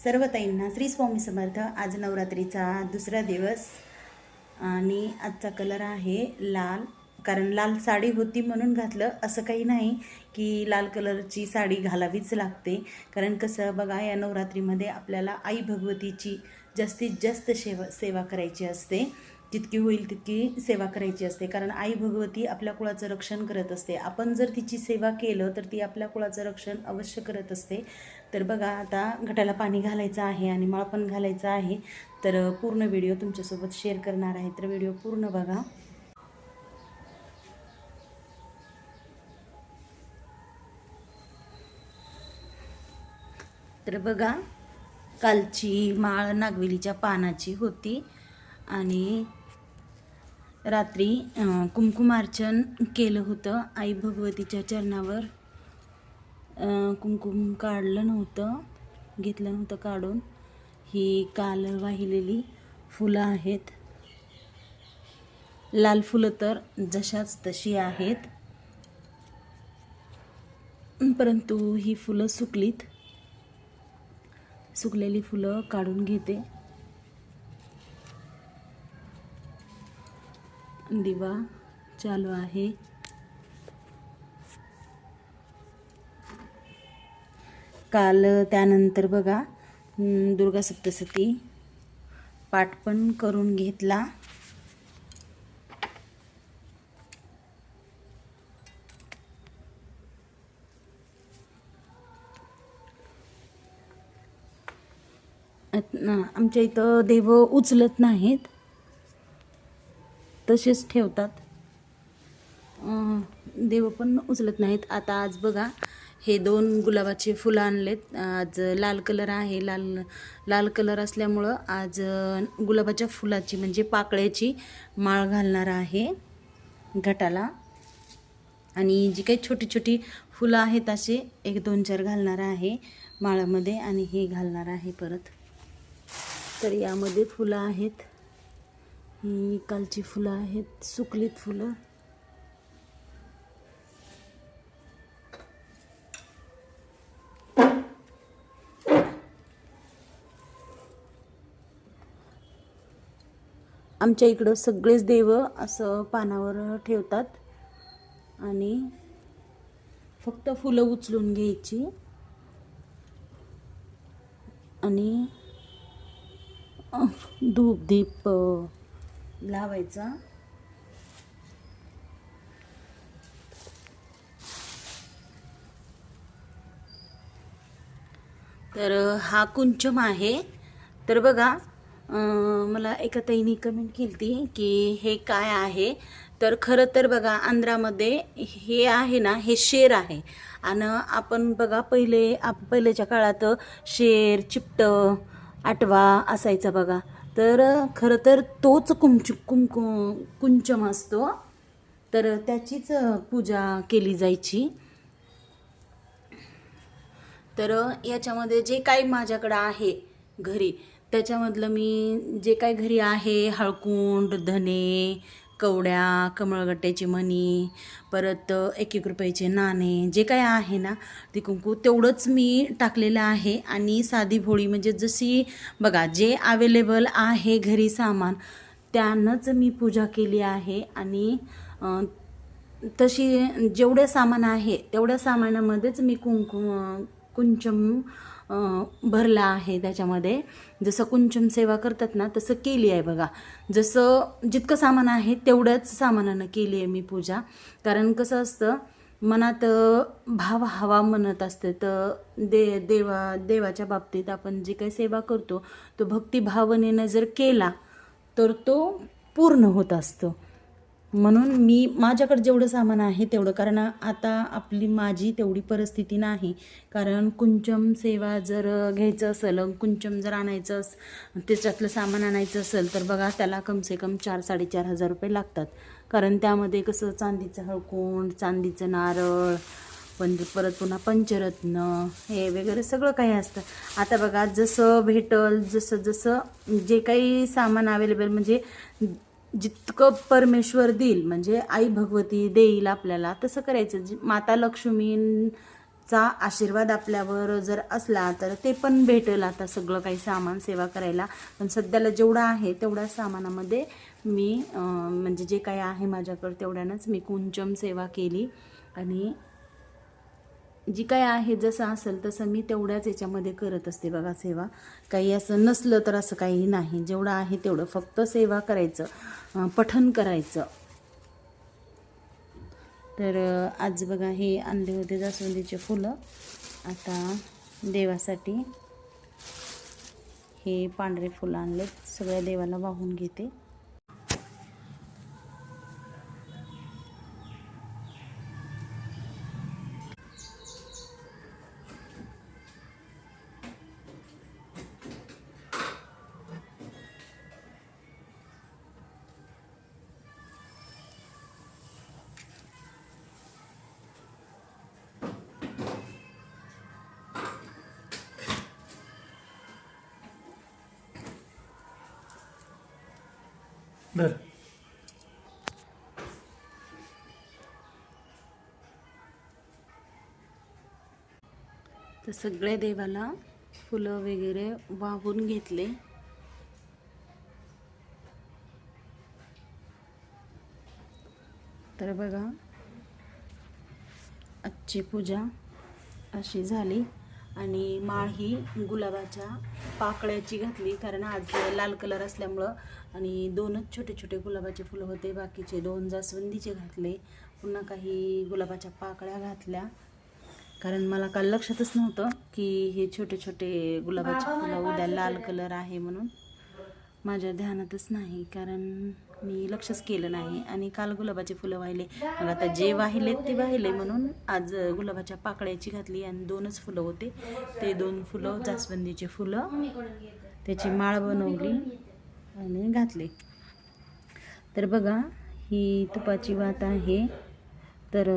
सर्व ताईंना श्री स्वामी समर्थ। आज नवरात्रीचा दुसरा दिवस आणि आजचा कलर आहे लाल। कारण लाल साडी होती म्हणून घातलं, असं काही नाही की लाल कलरची साडी घालावीच लागते। कारण कसं बघा, या नवरात्रीमध्ये आपल्याला आई भगवतीची जास्तीत जास्त सेवा करायची असते। जितकी होईल तितकी सेवा करायची असते, कारण आई भगवती आपल्या कुळाचं रक्षण करत असते। आपण जर तिची सेवा केलं तर ती आपल्या कुळाचं रक्षण अवश्य करत असते। तर बघा, आता घटाला पाणी घालायचं आहे आणि माळ पण घालायचा आहे। तर पूर्ण व्हिडिओ तुमच्यासोबत शेअर करणार आहे, तर व्हिडिओ पूर्ण बघा। तर बघा, कालची माळ नागवेलीच्या पानाची होती आणि रात्री कुंकुमार्चन केलं होतं आई भगवतीच्या चरणावर। कुंकुम काढलं नव्हतं, घेतलं नव्हतं काढून। ही काल वाहिलेली फुलं आहेत, लाल फुलं तर जशाच तशी आहेत, परंतु ही फुलं सुकलीत। सुकलेली फुलं काढून घेते। दिवा चालू आहे। काल त्यानंतर बघा, दुर्गा सप्तशती पाठ पण करून घेतला। आमच्या इथं देव उचलत नाहीत, तसेच ठेवतात। देव पण उचलत नाहीत। आता आज बघा, हे 2 गुलाबाचे फुलं आणलेत। आज लाल कलर आहे, लाल कलर असल्यामुळं आज गुलाबाच्या फुलाची म्हणजे पाकळ्याची माळ घालणार आहे घटाला। आणि जी काही छोटी छोटी फुलं आहेत असे 1 2 4 घालणार आहे माळामध्ये, आणि हे घालणार आहे परत। तर यामध्ये फुलं आहेत, ही कालची फुलं आहेत, सुकलीत फुलं। आमच्या इकडं सगळेच देव असं पानावर ठेवतात आणि फक्त फुलं उचलून घ्यायची आणि धूप दीप लावायचा। तर हा कुंचम आहे। तर बघा, मला एका ताईने कमेंट केली की हे काय आहे। तर खरं तर बघा, आंध्रामध्ये हे आहे ना, हे शेर आहे। आणि आपण बघा, पहिलेच्या काळात शेर, चिपट, आटवा असायचा बघा। तर खरं तर तोच कुंचम असतो, तर त्याचीच पूजा केली जायची। तर याच्यामध्ये जे काही माझ्याकडं आहे घरी, त्याच्यामधलं मी जे काही घरी आहे, हळकुंड, धने, कवड्या, कमळगट्ट्याची मणी, परत 1-1 रुपयाचे नाणे, जे काही आहे ना ते कुंकू तेवढंच मी टाकलेलं आहे। आणि साधी भोळी म्हणजे जशी बघा, जे अवेलेबल आहे घरी सामान, त्यानंच मी पूजा केली आहे। आणि तशी जेवढे सामान आहे तेवढ्या सामानामध्येच मी कुंचम भरला आहे त्याच्यामध्ये। जसं कुंचम सेवा करतात ना, तसं केली आहे बघा। जसं जितकं सामान आहे तेवढ्याच सामानानं केली आहे मी पूजा। कारण कसं असतं, मनात भाव हवा म्हणत असते, तर देवाच्या बाबतीत आपण जे काही सेवा करतो तो भक्तिभावनेनं जर केला तर तो पूर्ण होत असतो। म्हणून मी माझ्याकडे जेवढं सामान आहे तेवढं, कारण आता माझी तेवढी परिस्थिती नाही। कारण कुंचम सेवा जर घ्यायचं असेल, कुंचम जर आणायचं त्याच्यातलं सामान आणायचं असेल, तर बघा त्याला कमसे कम 4-4.5 हजार रुपये लागतात। कारण त्यामध्ये कसं चांदीचं हळकुंड, चांदीचं नारळ, परत पुन्हा पंचरत्न हे वगैरे सगळं काही असतं। आता बघा, जसं भेटल, जसं जे काही सामान अवेलेबल, म्हणजे जितकं परमेश्वर देईल, म्हणजे आई भगवती देईल आपल्याला, तसं करायचं। माता लक्ष्मींचं चा आशीर्वाद आपल्यावर जर असला तर ते पण भेटेल आता सगळं काही सामान सेवा करायला. पण सध्याला जेवढं आहे तेवढ्या सामानामध्ये मी म्हणजे जे काही आहे माझ्याकडे तेवढ्यानंच मी कुंचम सेवा केली. आणि जी काय आहे जसं असेल तसं मी तेवढ्याच याच्यामध्ये करत असते बघा सेवा. काही असं नसलं तर असं काही नाही, जेवढं आहे तेवढं फक्त सेवा करायचं, पठण करायचं. तर आज बघा हे आणले होते जास्वंदीचे फुलं. आता देवासाठी हे पांढरे फुलं आणलेत, सगळ्या देवाला वाहून घेते. धर. तर सगळ्या देवाला फुलं वगैरे वाहून घेतले. तर बघा आजची पूजा अशी झाली. आणि माळ ही गुलाबाच्या पाकळ्याची घातली, कारण आज लाल कलर असल्यामुळं. आणि 2च छोटे छोटे गुलाबाचे फुलं होते, बाकीचे 2 जास्वंदीचे घातले. पुन्हा काही गुलाबाच्या पाकळ्या घातल्या, कारण मला काल लक्षातच नव्हतं की हे छोटे छोटे गुलाबाचे फुलं उद्या लाल कलर आहे म्हणून. माझ्या ध्यानातच नाही, कारण मी लक्षच केलं नाही. आणि काल गुलाबाचे फुलं वाहिले, मग आता जे वाहिले ते वाहिले म्हणून आज गुलाबाच्या पाकळ्याची घातली. आणि 2च फुलं होते, ते 2 फुलं जास्वंदीचे फुलं, त्याची माळ बनवली आणि घातले. तर बघा ही तुपाची वात आहे. तर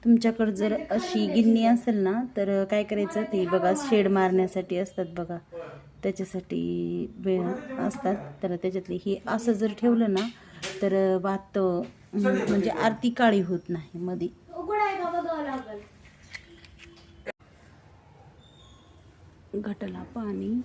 तुमच्याकडं जर अशी गिन्नी असेल ना तर काय करायचं, ती बघा शेड मारण्यासाठी असतात बघा, त्याच्यासाठी असतात. तर त्याच्यातली ही असं जर ठेवलं ना तर वात म्हणजे आरती काळी होत नाही मध्ये. घटला पाणी.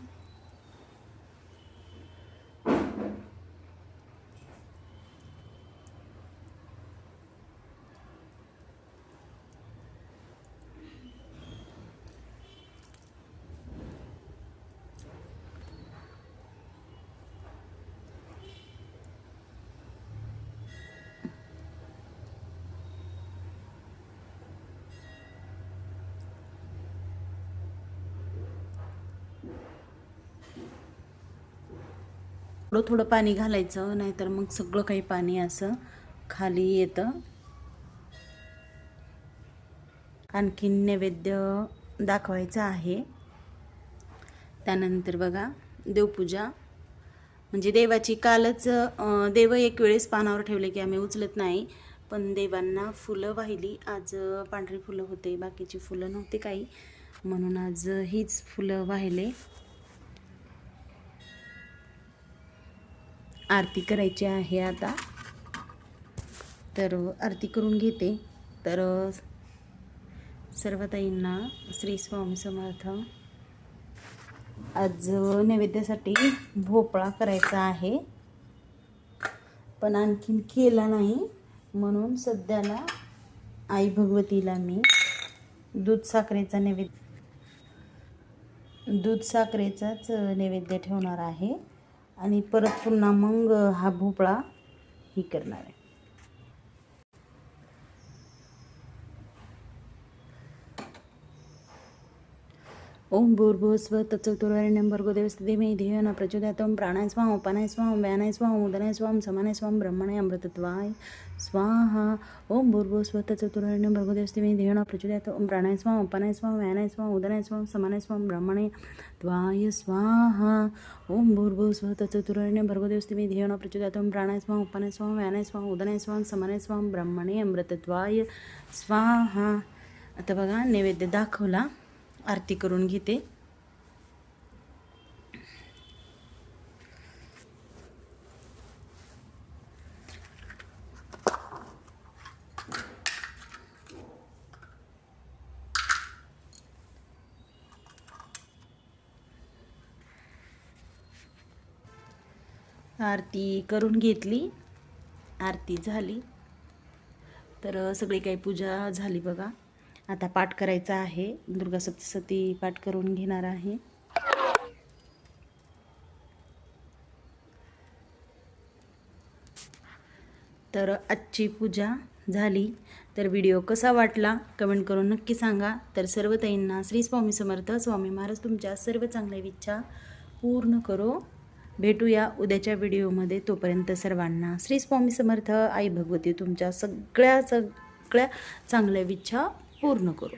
थोडं थोडं पाणी घालायचं, नाहीतर मग सगळं काही पाणी असं खाली येतं. आणखीन नैवेद्य दाखवायचा आहे. त्यानंतर बघा देवपूजा, म्हणजे देवाची कालच देव एक वेळेस पानावर ठेवले की आम्ही उचलत नाही, पण देवांना फुलं वाहिली. आज पांढरी फुलं होते, बाकीची फुलं नव्हते काही, म्हणून आज हीच फुलं वाहिले. आरती करायची आहे आता, तर आरती करून घेते. तर सर्व ताईंना श्री स्वामी समर्थ. आज नैवेद्यासाठी भोपळा करायचा आहे, पण आणखीन केला नाही, म्हणून सध्याला आई भगवतीला मी दूध साखरेचा साखरेचाच नैवेद्य ठेवणार आहे. आणि परत पुन्हा मग हा भोपळा ही करणार आहे. ओम भूर्भुवस्वः तत्सवितुर्वरेण्यं भर्गो देवस्य धीमहि धियो यो नः प्रचोदयात्. ओम प्राणाय स्वाहा उपानाय स्वाहा व्यानाय स्वाहा उदनाय स्वाहा समानाय स्वाहा ब्रह्मणे अमृतत्वाय स्वाहा. ओम भूर्भुवस्वः तत्सवितुर्वरेण्यं भर्गो देवस्य धीमहि धियो यो नः प्रचोदयात्. ओम प्राणाय स्वाहा उपानाय स्वाहा व्यानाय स्वाहा उदनाय स्वाहा समानाय स्वाहा ब्रह्मणे त्वाय स्वाहा. ओम भूर्भुवस्वः तत्सवितुर्वरेण्यं भर्गो देवस्य धीमहि धियो यो नः प्रचोदयात्. ओम प्राणाय स्वाहा उपानाय स्वाहा व्यानाय स्वाहा उदनाय स्वाहा समानाय स्वाहा ब्रह्मणे अमृतत्वाय स्वाहा. आता बघा नैवेद्य दाखवला, आरती करून घेते. आरती करून घेतली, आरती झाली. तर सगळी काही पूजा झाली बघा. आता पाठ करायचा आहे, दुर्गा सप्तशती पाठ करून घेणार आहे. तर आजची पूजा झाली. तर व्हिडिओ कसा वाटला कमेंट करून नक्की सांगा. तर सर्व ताईंना श्री स्वामी समर्थ. स्वामी महाराज तुमच्या सर्व चांगल्या इच्छा पूर्ण करो. भेटूया उद्याच्या व्हिडिओमध्ये. तोपर्यंत सर्वांना श्री स्वामी समर्थ. आई भगवती तुमच्या सगळ्या चांगल्या इच्छा पूर्ण करो.